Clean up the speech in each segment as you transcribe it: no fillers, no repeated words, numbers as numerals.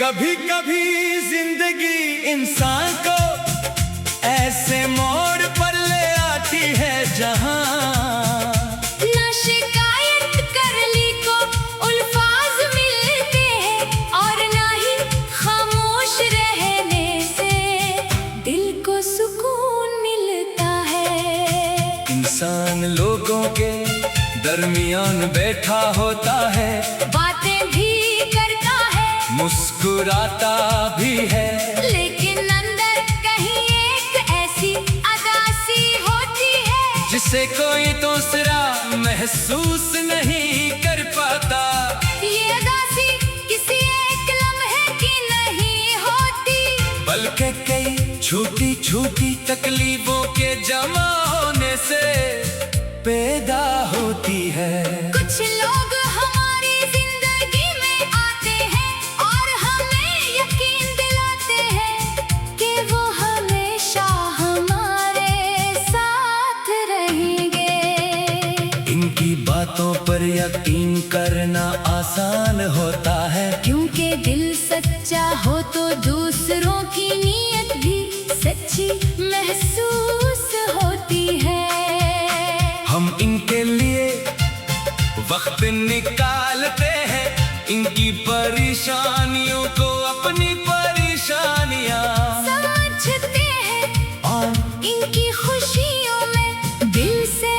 कभी कभी जिंदगी इंसान को ऐसे मोड़ पर ले आती है जहां ना शिकायत कर ली को अल्फाज मिलते हैं और ना ही खामोश रहने से दिल को सुकून मिलता है। इंसान लोगों के दरमियान बैठा होता है, बातें भी करता है, मुस्कुराता भी है, लेकिन अंदर कहीं एक ऐसी अदासी होती है जिसे कोई दूसरा महसूस नहीं कर पाता। ये अदासी किसी एक लम्हे की नहीं होती, बल्कि कई छोटी छोटी तकलीफों के जमा होने से पैदा होती है। कुछ लोग हमारी जिंदगी में आते हैं और हमें यकीन दिलाते हैं कि वो हमेशा हमारे साथ रहेंगे। इनकी बातों पर यकीन करना आसान होता है, क्योंकि दिल सच्चा हो तो दूसरों की नीयत भी सच्ची महसूस होती है। हम इनके लिए वक्त निकालते हैं, इनकी परेशानियों को अपनी परेशानियां समझते हैं और इनकी खुशियों में दिल से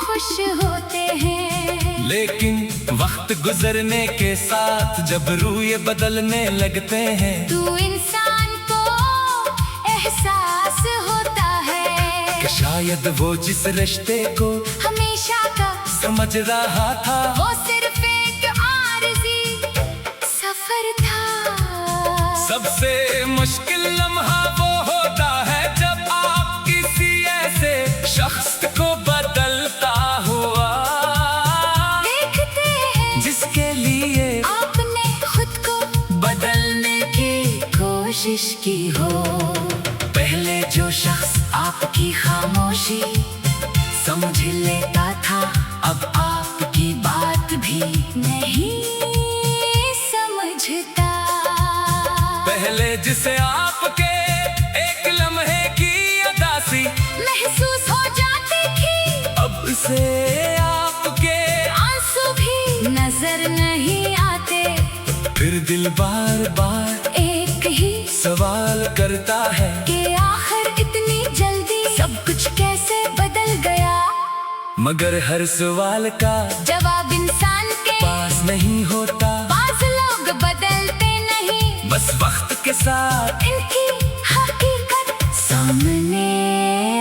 खुश होते हैं। लेकिन वक्त गुजरने के साथ जब रूय बदलने लगते हैं तो इंसान को एहसास होता है कि शायद वो जिस रिश्ते को हमेशा का समझ रहा था वो सिर्फ एक आरज़ी सफर था। सबसे मुश्किल लम्हा वो होता है जब आप किसी ऐसे शख्स को बदलता हुआ देखते हैं जिसके लिए आपने खुद को बदलने की कोशिश की हो। पहले जो शख्स आपकी खामोशी समझ लेता था, अब आपकी बात भी नहीं समझता। पहले जिसे आपके एक लम्हे की अदासी महसूस हो जाती थी, अब से आपके आंसू भी नजर नहीं आते। फिर दिल बार बार एक ही सवाल करता है कि आखिर इतनी जल्दी सब कुछ कैसे बदल गया। मगर हर सवाल का जवाब इंसान के पास नहीं होता, बाज़ लोग बदलते नहीं, बस वक्त के साथ इनकी हकीकत सामने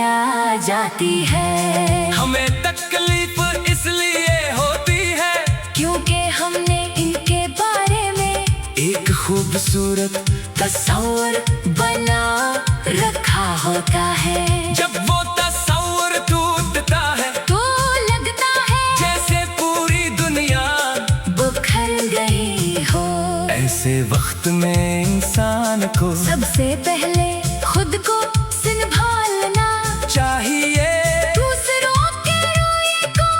आ जाती है। हमें तकलीफ इसलिए होती है क्योंकि हमने इनके बारे में एक खूबसूरत तस्वीर बना रखा होता है। जब वो तस्वीर टूटता है तो लगता है जैसे पूरी दुनिया बिखर गई हो। ऐसे वक्त में इंसान को सबसे पहले खुद को संभालना चाहिए, दूसरों के रोए को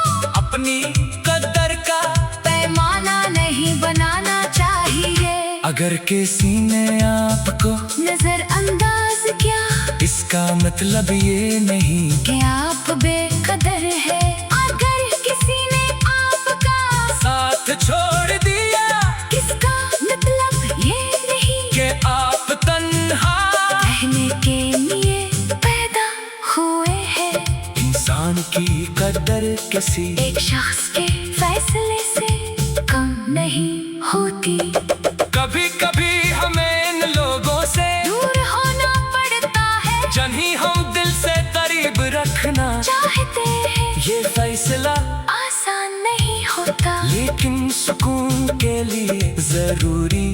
अपनी कदर का पैमाना नहीं बनाना चाहिए। अगर किसी ने आपको नजरअंदाज किया इसका मतलब ये नहीं कि आप बेकदर है। अगर किसी ने आपका साथ छोड़ दिया किसका मतलब ये नहीं कि आप तन्हा रहने के लिए पैदा हुए हैं। इंसान की कदर किसी एक शख्स के फैसले से कम नहीं होती। कभी कभी हमें इन लोगों से दूर होना पड़ता है, जिन्हें हम दिल से करीब रखना चाहते हैं। ये फैसला आसान नहीं होता, लेकिन सुकून के लिए जरूरी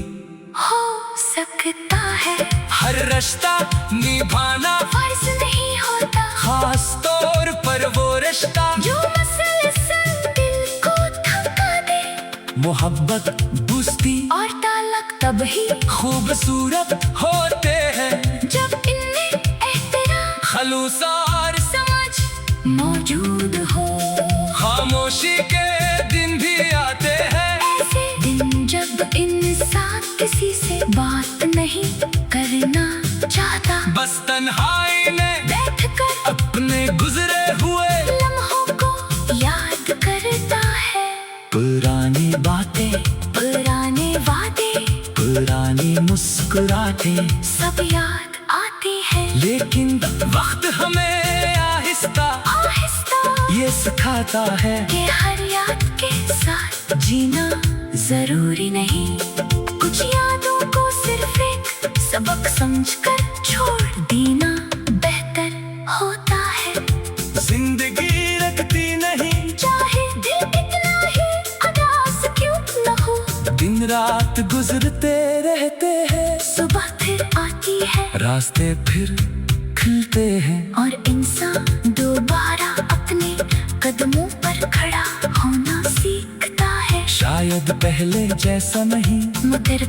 हो सकता है। हर रिश्ता निभाना फर्ज नहीं होता, खास तौर पर वो रिश्ता जो मसलसल दिल को थका दे। मोहब्बत दोस्ती और ताल्लुक तभी खूबसूरत होते हैं जब इनमें एहतराम खलूस और समझ मौजूद हो। खामोशी के दिन भी आते हैं ऐसे दिन जब इंसान किसी पुरानी बातें, पुराने वादे, पुरानी मुस्कुराहटें सब याद आती है। लेकिन वक्त हमें आहिस्ता आहिस्ता ये सिखाता है कि हर याद के साथ जीना जरूरी नहीं। कुछ यादों को सिर्फ एक सबक समझकर छोड़ देना बेहतर होता है। जिंदगी रखती नहीं चाहे दिल कितना ही उदास क्यों न हो, दिन रात गुजरते रहते हैं, सुबह फिर आती है रास्ते फिर खिलते हैं और इंसान दोबारा अपने कदमों पर खड़ा होना सीखता है। शायद पहले जैसा नहीं मगर